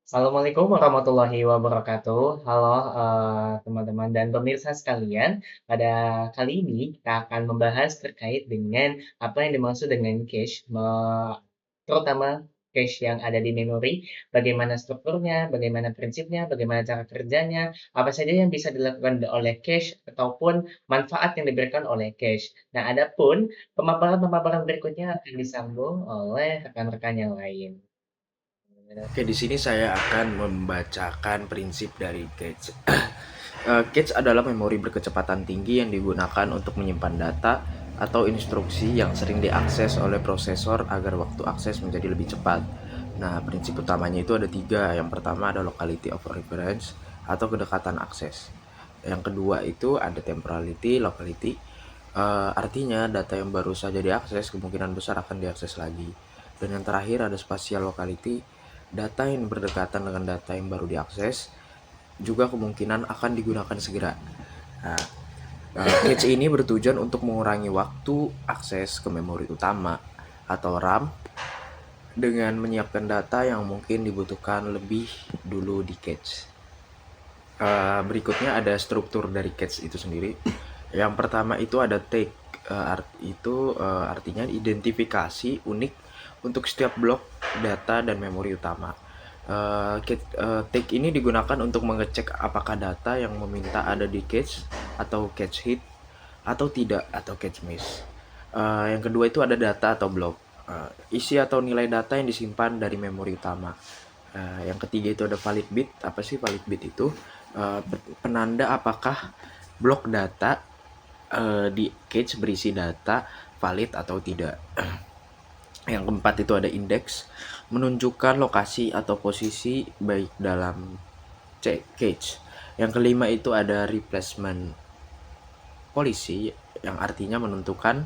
Assalamualaikum warahmatullahi wabarakatuh. Halo, teman-teman dan pemirsa sekalian. Pada kali ini kita akan membahas terkait dengan apa yang dimaksud dengan cache, terutama cache yang ada di memori, bagaimana strukturnya, bagaimana prinsipnya, bagaimana cara kerjanya, apa saja yang bisa dilakukan oleh cache ataupun manfaat yang diberikan oleh cache. Nah, adapun pemaparan-pemaparan berikutnya akan disambung oleh rekan-rekan yang lain. Oke, di sini saya akan membacakan prinsip dari cache. Cache adalah memori berkecepatan tinggi yang digunakan untuk menyimpan data atau instruksi yang sering diakses oleh prosesor agar waktu akses menjadi lebih cepat. Nah, prinsip utamanya itu ada tiga. Yang pertama ada locality of reference atau kedekatan akses. Yang kedua itu ada temporality, locality. Artinya data yang baru saja diakses kemungkinan besar akan diakses lagi. Dan yang terakhir ada spatial locality, data yang berdekatan dengan data yang baru diakses juga kemungkinan akan digunakan segera. Nah, cache ini bertujuan untuk mengurangi waktu akses ke memori utama atau RAM dengan menyiapkan data yang mungkin dibutuhkan lebih dulu di cache. Berikutnya ada struktur dari cache itu sendiri. Yang pertama itu ada tag. Artinya identifikasi unik untuk setiap blok data dan memori utama. Tag ini digunakan untuk mengecek apakah data yang meminta ada di cache atau cache hit atau tidak atau cache miss. Yang kedua itu ada data atau blok. Isi atau nilai data yang disimpan dari memori utama. Yang ketiga itu ada valid bit. Apa sih valid bit itu? Penanda apakah blok data di cache berisi data valid atau tidak. Yang keempat itu ada indeks, menunjukkan lokasi atau posisi baik dalam cache. Yang kelima itu ada replacement policy, yang artinya menentukan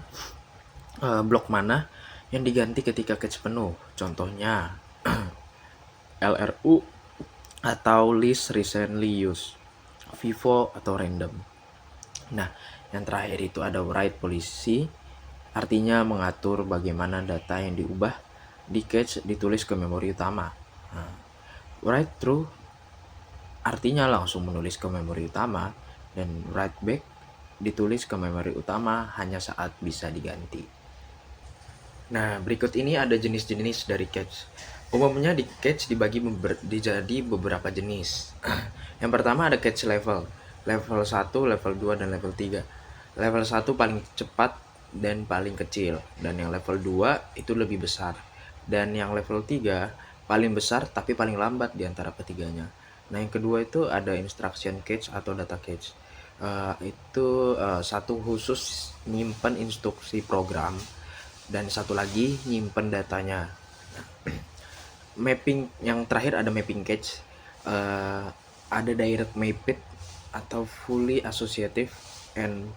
blok mana yang diganti ketika cache penuh. Contohnya LRU atau list recently used, vivo atau random. Nah, yang terakhir itu ada write policy, artinya mengatur bagaimana data yang diubah di cache ditulis ke memori utama. Nah, write through artinya langsung menulis ke memori utama, dan write back ditulis ke memori utama hanya saat bisa diganti. Nah, berikut ini ada jenis-jenis dari cache. Umumnya di cache dibagi jadi beberapa jenis. Yang pertama ada cache level. Level 1, level 2, dan level 3. Level 1 paling cepat dan paling kecil. Dan yang level 2 itu lebih besar. Dan yang level 3 paling besar tapi paling lambat di antara ketiganya. Nah, yang kedua itu ada instruction cache atau data cache. Satu khusus nyimpen instruksi program dan satu lagi nyimpen datanya. Mapping yang terakhir ada mapping cache, ada direct mapped atau fully associative and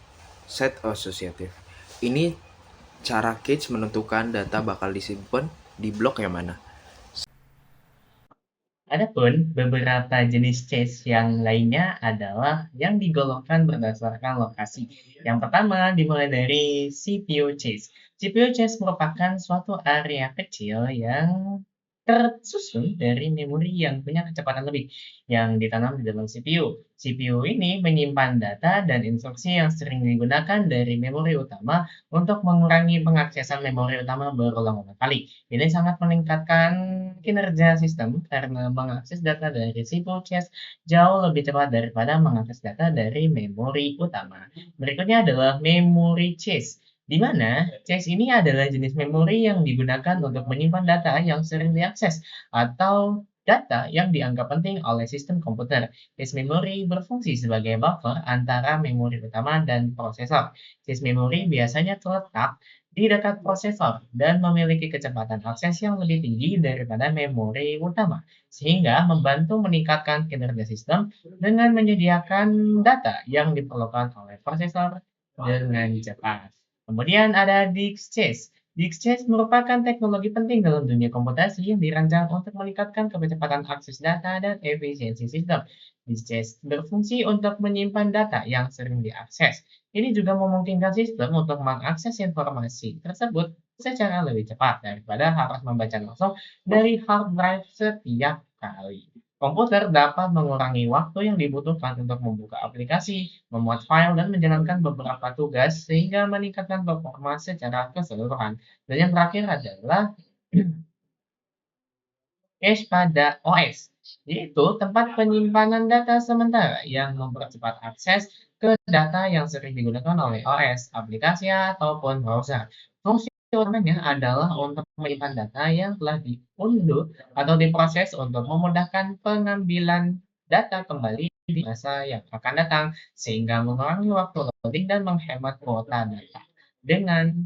set associative. Ini cara cache menentukan data bakal disimpan di blok yang mana. Adapun beberapa jenis cache yang lainnya adalah yang digolongkan berdasarkan lokasi. Yang pertama dimulai dari CPU cache. CPU cache merupakan suatu area kecil yang tersusun dari memori yang punya kecepatan lebih yang ditanam di dalam CPU. CPU ini menyimpan data dan instruksi yang sering digunakan dari memori utama untuk mengurangi pengaksesan memori utama berulang-ulang kali. Ini sangat meningkatkan kinerja sistem karena mengakses data dari CPU cache jauh lebih cepat daripada mengakses data dari memori utama. Berikutnya adalah memory cache, di mana cache ini adalah jenis memori yang digunakan untuk menyimpan data yang sering diakses atau data yang dianggap penting oleh sistem komputer. Cache memory berfungsi sebagai buffer antara memori utama dan prosesor. Cache memory biasanya terletak di dekat prosesor dan memiliki kecepatan akses yang lebih tinggi daripada memori utama, sehingga membantu meningkatkan kinerja sistem dengan menyediakan data yang diperlukan oleh prosesor dengan cepat. Kemudian ada disk cache. Disk cache merupakan teknologi penting dalam dunia komputasi yang dirancang untuk meningkatkan kecepatan akses data dan efisiensi sistem. Disk cache berfungsi untuk menyimpan data yang sering diakses. Ini juga memungkinkan sistem untuk mengakses informasi tersebut secara lebih cepat daripada harus membaca langsung dari hard drive setiap kali. Komputer dapat mengurangi waktu yang dibutuhkan untuk membuka aplikasi, memuat file, dan menjalankan beberapa tugas sehingga meningkatkan performa secara keseluruhan. Dan yang terakhir adalah cache pada OS, yaitu tempat penyimpanan data sementara yang mempercepat akses ke data yang sering digunakan oleh OS, aplikasi, ataupun browser. Fungsi utamanya adalah untuk menyimpan data yang telah diunduh atau diproses untuk memudahkan pengambilan data kembali di masa yang akan datang, sehingga mengurangi waktu loading dan menghemat kuota data. Dengan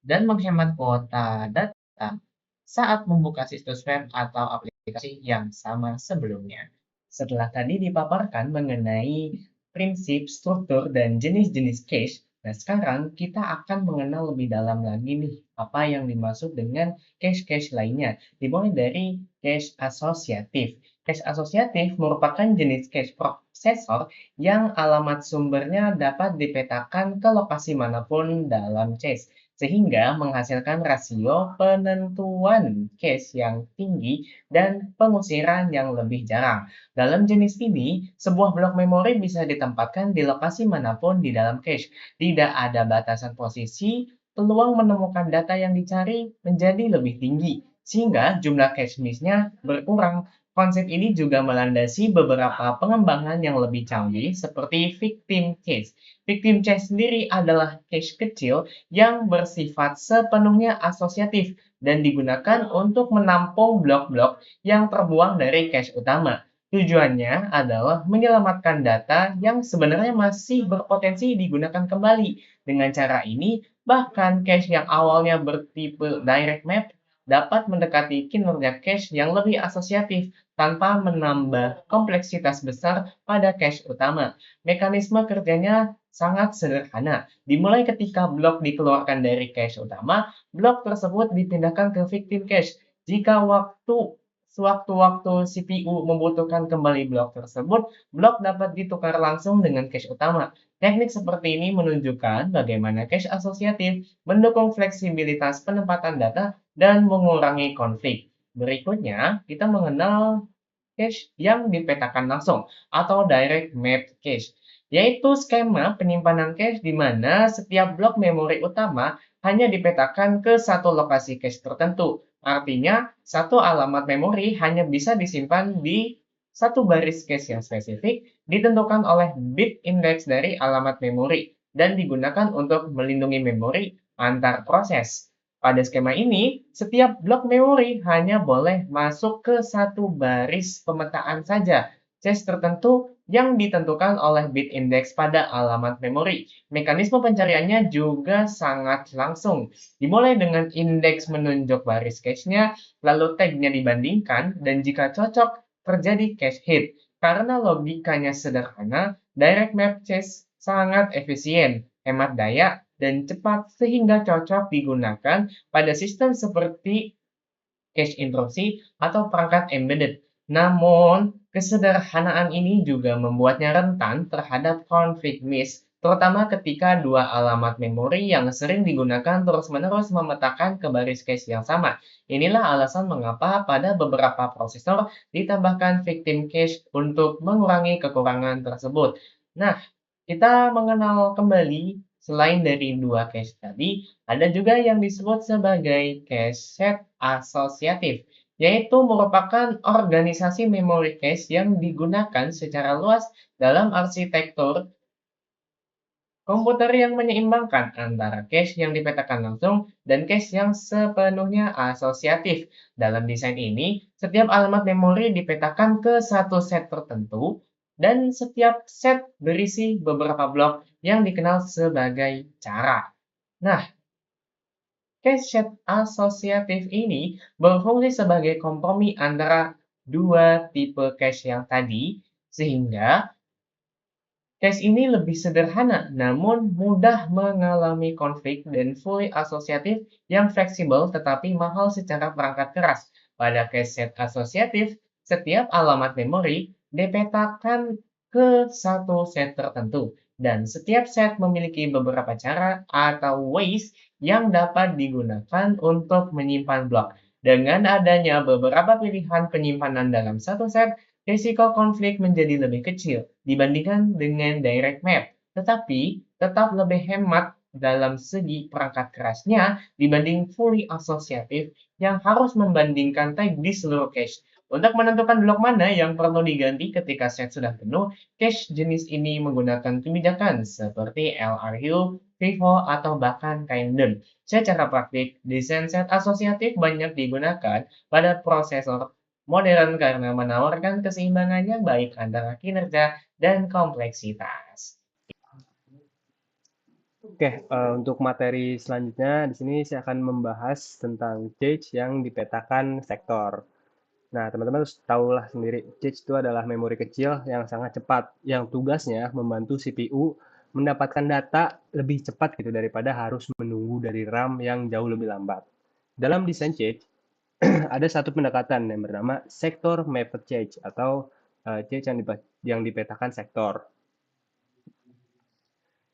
dan menghemat kuota data saat membuka situs web atau aplikasi yang sama sebelumnya. Setelah tadi dipaparkan mengenai prinsip, struktur, dan jenis-jenis cache, nah sekarang kita akan mengenal lebih dalam lagi nih apa yang dimaksud dengan cache-cache lainnya. Dimulai dari cache asosiatif. Cache asosiatif merupakan jenis cache prosesor yang alamat sumbernya dapat dipetakan ke lokasi manapun dalam cache, sehingga menghasilkan rasio penentuan cache yang tinggi dan pengusiran yang lebih jarang. Dalam jenis ini, sebuah blok memori bisa ditempatkan di lokasi manapun di dalam cache. Tidak ada batasan posisi, peluang menemukan data yang dicari menjadi lebih tinggi, sehingga jumlah cache miss-nya berkurang. Konsep ini juga melandasi beberapa pengembangan yang lebih canggih seperti victim cache. Victim cache sendiri adalah cache kecil yang bersifat sepenuhnya asosiatif dan digunakan untuk menampung blok-blok yang terbuang dari cache utama. Tujuannya adalah menyelamatkan data yang sebenarnya masih berpotensi digunakan kembali. Dengan cara ini, bahkan cache yang awalnya bertipe direct map dapat mendekati kinerja cache yang lebih asosiatif tanpa menambah kompleksitas besar pada cache utama. Mekanisme kerjanya sangat sederhana. Dimulai ketika blok dikeluarkan dari cache utama, blok tersebut dipindahkan ke victim cache. Jika sewaktu-waktu CPU membutuhkan kembali blok tersebut, blok dapat ditukar langsung dengan cache utama. Teknik seperti ini menunjukkan bagaimana cache asosiatif mendukung fleksibilitas penempatan data dan mengurangi konflik. Berikutnya, kita mengenal cache yang dipetakan langsung atau direct map cache, yaitu skema penyimpanan cache di mana setiap blok memori utama hanya dipetakan ke satu lokasi cache tertentu. Artinya, satu alamat memori hanya bisa disimpan di satu baris cache yang spesifik, ditentukan oleh bit index dari alamat memori, dan digunakan untuk melindungi memori antar proses. Pada skema ini, setiap blok memori hanya boleh masuk ke satu baris pemetaan saja, cache tertentu yang ditentukan oleh bit index pada alamat memori. Mekanisme pencariannya juga sangat langsung. Dimulai dengan indeks menunjuk baris cache-nya, lalu tag-nya dibandingkan, dan jika cocok, terjadi cache hit. Karena logikanya sederhana, direct map cache sangat efisien, hemat daya, dan cepat sehingga cocok digunakan pada sistem seperti cache interupsi atau perangkat embedded. Namun, kesederhanaan ini juga membuatnya rentan terhadap konflik miss, terutama ketika dua alamat memori yang sering digunakan terus-menerus memetakan ke baris cache yang sama. Inilah alasan mengapa pada beberapa prosesor ditambahkan victim cache untuk mengurangi kekurangan tersebut. Nah, kita mengenal kembali, selain dari dua cache tadi, ada juga yang disebut sebagai cache set asosiatif, yaitu merupakan organisasi memori cache yang digunakan secara luas dalam arsitektur komputer yang menyeimbangkan antara cache yang dipetakan langsung dan cache yang sepenuhnya asosiatif. Dalam desain ini, setiap alamat memori dipetakan ke satu set tertentu, dan setiap set berisi beberapa blok yang dikenal sebagai cara. Nah, cache set asosiatif ini berfungsi sebagai kompromi antara dua tipe cache yang tadi, sehingga cache ini lebih sederhana namun mudah mengalami konflik dan fully asosiatif yang fleksibel tetapi mahal secara perangkat keras. Pada cache set asosiatif, setiap alamat memori dipetakan ke satu set tertentu, dan setiap set memiliki beberapa cara atau ways yang dapat digunakan untuk menyimpan blok. Dengan adanya beberapa pilihan penyimpanan dalam satu set, risiko konflik menjadi lebih kecil dibandingkan dengan direct map, tetapi tetap lebih hemat dalam segi perangkat kerasnya dibanding fully associative yang harus membandingkan tag di seluruh cache. Untuk menentukan blok mana yang perlu diganti ketika set sudah penuh, cache jenis ini menggunakan kebijakan seperti LRU, FIFO, atau bahkan Tandem. Secara praktik, desain set asosiatif banyak digunakan pada prosesor modern karena menawarkan keseimbangan yang baik antara kinerja dan kompleksitas. Oke, untuk materi selanjutnya di sini saya akan membahas tentang cache yang dipetakan sektor. Nah, teman-teman harus tahulah sendiri, cache itu adalah memori kecil yang sangat cepat, yang tugasnya membantu CPU mendapatkan data lebih cepat gitu daripada harus menunggu dari RAM yang jauh lebih lambat. Dalam desain cache, ada satu pendekatan yang bernama sector mapped cache atau cache yang dipetakan sektor.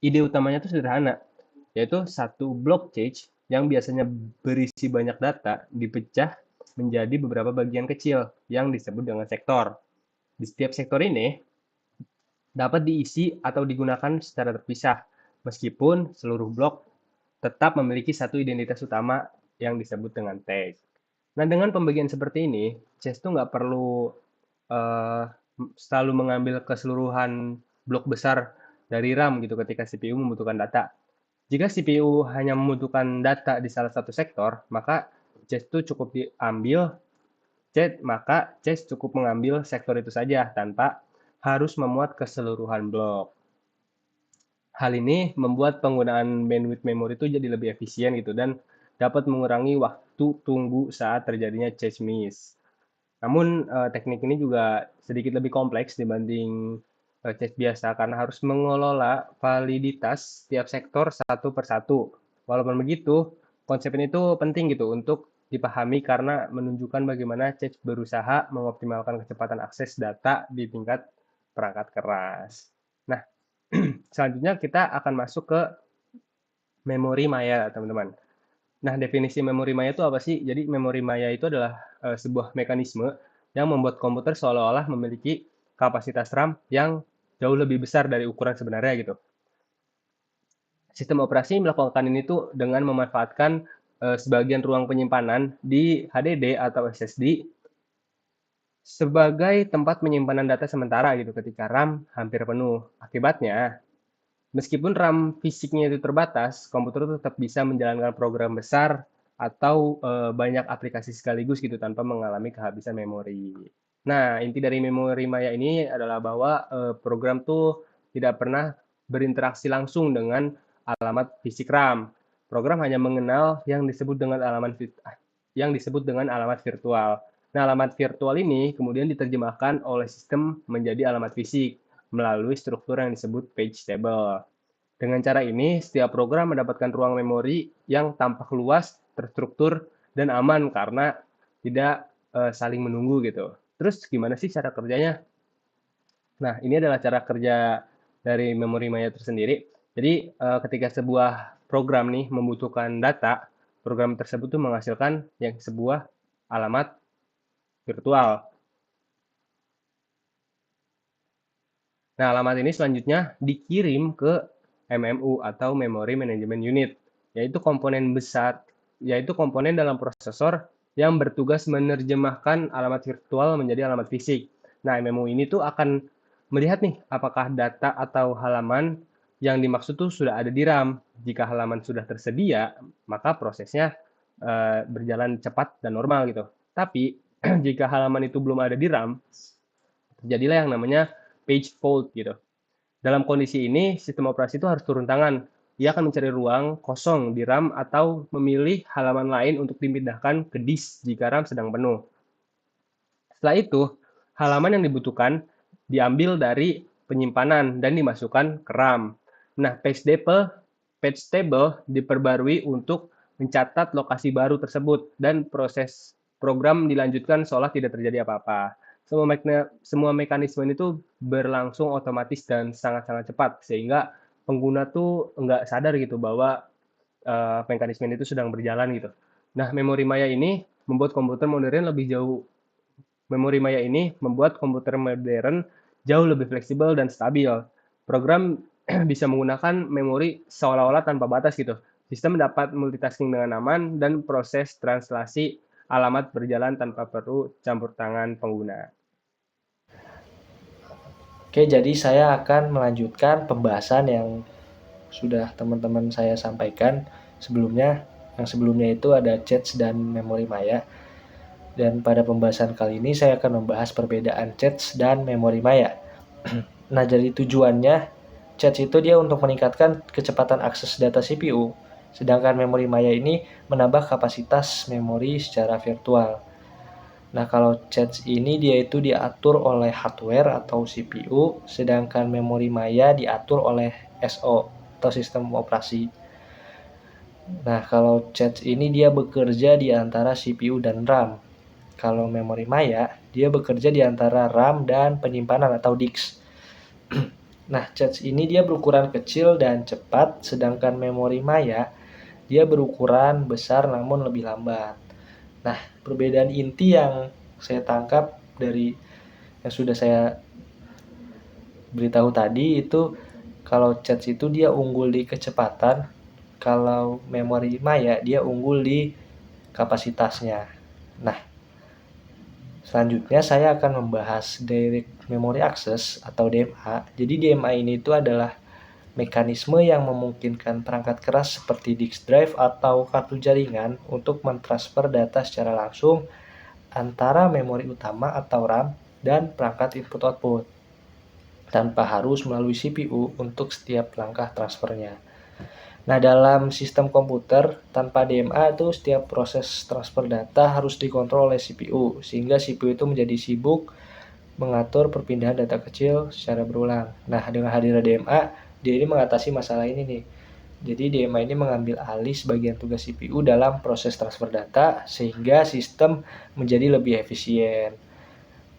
Ide utamanya itu sederhana, yaitu satu blok cache yang biasanya berisi banyak data dipecah menjadi beberapa bagian kecil yang disebut dengan sektor. Di setiap sektor ini dapat diisi atau digunakan secara terpisah, meskipun seluruh blok tetap memiliki satu identitas utama yang disebut dengan tag. Nah, dengan pembagian seperti ini, cache itu nggak perlu uh, selalu mengambil keseluruhan blok besar dari RAM gitu ketika CPU membutuhkan data. Jika CPU hanya membutuhkan data di salah satu sektor, maka cache itu cukup diambil, maka cache cukup mengambil sektor itu saja tanpa harus memuat keseluruhan blok. Hal ini membuat penggunaan bandwidth memori itu jadi lebih efisien gitu dan dapat mengurangi waktu tunggu saat terjadinya cache miss. Namun teknik ini juga sedikit lebih kompleks dibanding cache biasa karena harus mengelola validitas setiap sektor satu persatu. Walaupun begitu, konsep ini tuh penting gitu untuk dipahami karena menunjukkan bagaimana cache berusaha mengoptimalkan kecepatan akses data di tingkat perangkat keras. Nah, selanjutnya kita akan masuk ke memori maya, teman-teman. Nah, definisi memori maya itu apa sih? Jadi, memori maya itu adalah sebuah mekanisme yang membuat komputer seolah-olah memiliki kapasitas RAM yang jauh lebih besar dari ukuran sebenarnya gitu. Sistem operasi melakukan ini tuh dengan memanfaatkan sebagian ruang penyimpanan di HDD atau SSD sebagai tempat penyimpanan data sementara gitu ketika RAM hampir penuh. Akibatnya, meskipun RAM fisiknya itu terbatas, komputer tetap bisa menjalankan program besar atau banyak aplikasi sekaligus gitu tanpa mengalami kehabisan memori. Nah, inti dari memori maya ini adalah bahwa program tuh tidak pernah berinteraksi langsung dengan alamat fisik RAM. Program hanya mengenal yang disebut dengan alamat virtual. Nah, alamat virtual ini kemudian diterjemahkan oleh sistem menjadi alamat fisik melalui struktur yang disebut page table. Dengan cara ini, setiap program mendapatkan ruang memori yang tampak luas, terstruktur, dan aman karena tidak saling menunggu gitu. Terus gimana sih cara kerjanya? Nah, ini adalah cara kerja dari memori maya tersendiri. Jadi, ketika sebuah program nih membutuhkan data, program tersebut tuh menghasilkan yang sebuah alamat virtual. Nah, alamat ini selanjutnya dikirim ke MMU atau Memory Management Unit, yaitu komponen dalam prosesor yang bertugas menerjemahkan alamat virtual menjadi alamat fisik. Nah, MMU ini tuh akan melihat nih apakah data atau halaman yang dimaksud tuh sudah ada di RAM. Jika halaman sudah tersedia, maka prosesnya berjalan cepat dan normal gitu. Tapi jika halaman itu belum ada di RAM, terjadilah yang namanya page fault gitu. Dalam kondisi ini, sistem operasi itu harus turun tangan. Ia akan mencari ruang kosong di RAM atau memilih halaman lain untuk dipindahkan ke disk jika RAM sedang penuh. Setelah itu, halaman yang dibutuhkan diambil dari penyimpanan dan dimasukkan ke RAM. Nah, page table diperbarui untuk mencatat lokasi baru tersebut dan proses program dilanjutkan seolah tidak terjadi apa-apa. Semua mekanisme itu berlangsung otomatis dan sangat-sangat cepat sehingga pengguna tuh nggak sadar gitu bahwa mekanisme itu sedang berjalan gitu. Nah, memori maya ini membuat komputer modern lebih jauh. Memori maya ini membuat komputer modern jauh lebih fleksibel dan stabil. Program bisa menggunakan memori seolah-olah tanpa batas gitu. Sistem dapat multitasking dengan aman dan proses translasi alamat berjalan tanpa perlu campur tangan pengguna. Oke, jadi saya akan melanjutkan pembahasan yang sudah teman-teman saya sampaikan sebelumnya. Yang sebelumnya itu ada cache dan memori maya. Dan pada pembahasan kali ini saya akan membahas perbedaan cache dan memori maya. Nah, jadi tujuannya cache itu dia untuk meningkatkan kecepatan akses data CPU, sedangkan memori maya ini menambah kapasitas memori secara virtual. Nah, kalau cache ini dia itu diatur oleh hardware atau CPU, sedangkan memori maya diatur oleh SO atau sistem operasi. Nah, kalau cache ini dia bekerja di antara CPU dan RAM. Kalau memori maya, dia bekerja di antara RAM dan penyimpanan atau disk. Nah, cache ini dia berukuran kecil dan cepat, sedangkan memori maya dia berukuran besar namun lebih lambat. Nah, perbedaan inti yang saya tangkap dari yang sudah saya beritahu tadi itu kalau cache itu dia unggul di kecepatan, kalau memori maya dia unggul di kapasitasnya. Nah, selanjutnya saya akan membahas Direct Memory Access atau DMA. Jadi DMA ini itu adalah mekanisme yang memungkinkan perangkat keras seperti disk drive atau kartu jaringan untuk mentransfer data secara langsung antara memori utama atau RAM dan perangkat input-output tanpa harus melalui CPU untuk setiap langkah transfernya. Nah, dalam sistem komputer tanpa DMA itu setiap proses transfer data harus dikontrol oleh CPU sehingga CPU itu menjadi sibuk mengatur perpindahan data kecil secara berulang. Nah, dengan hadirnya DMA, dia ini mengatasi masalah ini nih. Jadi DMA ini mengambil alih sebagian tugas CPU dalam proses transfer data sehingga sistem menjadi lebih efisien.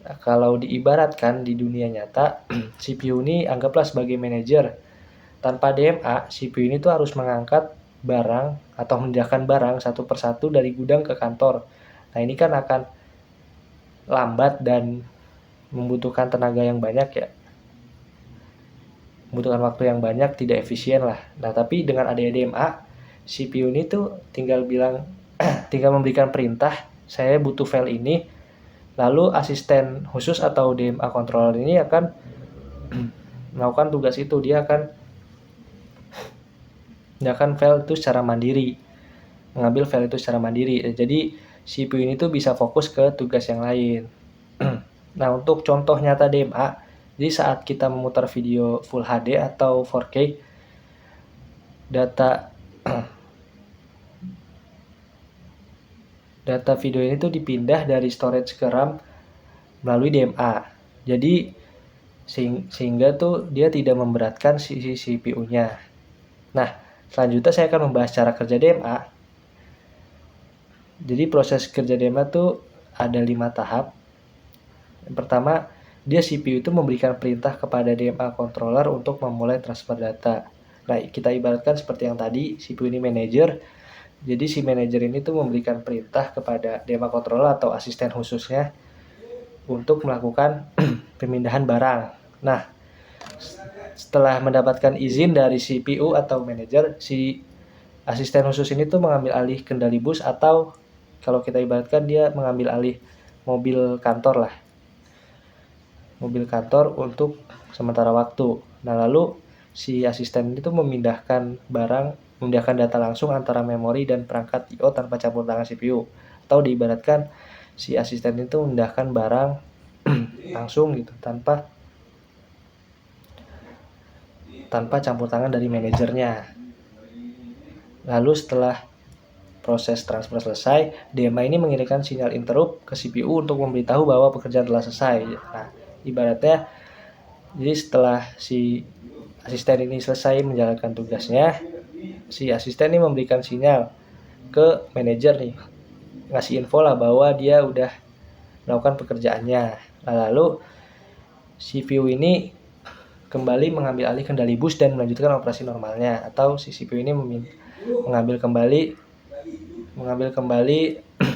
Nah, kalau diibaratkan di dunia nyata, CPU ini anggaplah sebagai manajer. Tanpa DMA, CPU ini tuh harus mengangkat barang atau memindahkan barang satu persatu dari gudang ke kantor. Nah, ini kan akan lambat dan membutuhkan tenaga yang banyak ya. Membutuhkan waktu yang banyak, tidak efisien lah. Nah, tapi dengan adanya DMA, CPU ini tuh tinggal memberikan perintah, saya butuh file ini, lalu asisten khusus atau DMA controller ini akan melakukan tugas itu. Dia akan file itu secara mandiri, mengambil file itu secara mandiri. Jadi CPU ini tuh bisa fokus ke tugas yang lain. Nah, untuk contoh nyata DMA, jadi saat kita memutar video Full HD atau 4K, data video ini tuh dipindah dari storage ke RAM melalui DMA. Jadi sehingga tuh dia tidak memberatkan si CPU-nya. Nah, selanjutnya saya akan membahas cara kerja DMA. Jadi proses kerja DMA tuh ada 5 tahap. Yang pertama, dia CPU itu memberikan perintah kepada DMA controller untuk memulai transfer data. Nah, kita ibaratkan seperti yang tadi, CPU ini manajer. Jadi si manajer ini tuh memberikan perintah kepada DMA controller atau asisten khususnya untuk melakukan pemindahan barang. Nah, setelah mendapatkan izin dari CPU atau manajer, si asisten khusus ini tuh mengambil alih kendali bus atau kalau kita ibaratkan dia mengambil alih mobil kantor lah. Mobil kantor untuk sementara waktu. Nah, lalu si asisten itu memindahkan data langsung antara memori dan perangkat I/O tanpa campur tangan CPU. Atau diibaratkan si asisten itu memindahkan barang langsung gitu tanpa campur tangan dari manajernya. Lalu setelah proses transfer selesai, DMA ini mengirimkan sinyal interrupt ke CPU untuk memberitahu bahwa pekerjaan telah selesai. Nah, ibaratnya jadi setelah si asisten ini selesai menjalankan tugasnya, si asisten ini memberikan sinyal ke manajer nih, ngasih info lah bahwa dia udah melakukan pekerjaannya. Nah, lalu CPU ini kembali mengambil alih kendali bus dan melanjutkan operasi normalnya, atau si CPU ini mengambil kembali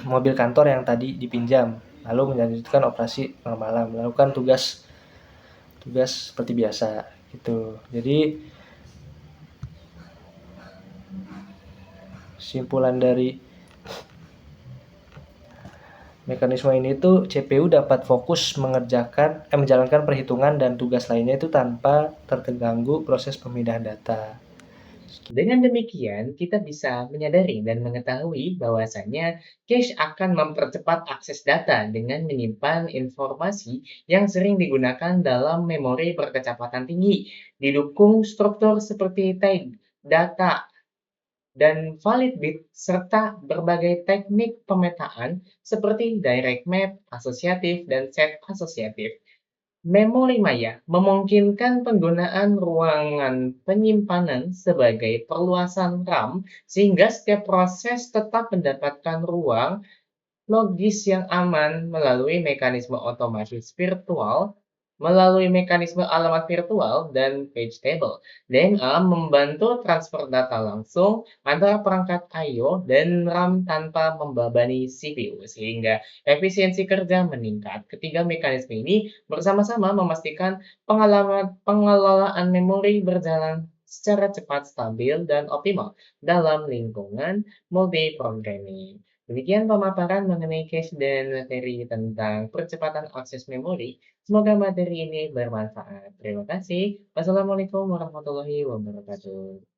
mobil kantor yang tadi dipinjam, lalu melanjutkan operasi normal, melakukan tugas seperti biasa gitu. Jadi simpulan dari mekanisme ini tuh CPU dapat fokus menjalankan perhitungan dan tugas lainnya itu tanpa terganggu proses pemindahan data. Dengan demikian, kita bisa menyadari dan mengetahui bahwasannya cache akan mempercepat akses data dengan menyimpan informasi yang sering digunakan dalam memori berkecepatan tinggi, didukung struktur seperti tag, data, dan valid bit, serta berbagai teknik pemetaan seperti direct map, asosiatif, dan set asosiatif. Memori maya memungkinkan penggunaan ruangan penyimpanan sebagai perluasan RAM sehingga setiap proses tetap mendapatkan ruang logis yang aman melalui mekanisme alamat virtual dan page table. DNA membantu transfer data langsung antara perangkat I/O dan RAM tanpa membebani CPU, sehingga efisiensi kerja meningkat. Ketiga mekanisme ini bersama-sama memastikan pengelolaan memori berjalan secara cepat, stabil, dan optimal dalam lingkungan multi-programming. Demikian pemaparan mengenai cache dan materi tentang percepatan akses memori. Semoga materi ini bermanfaat. Terima kasih. Wassalamualaikum warahmatullahi wabarakatuh.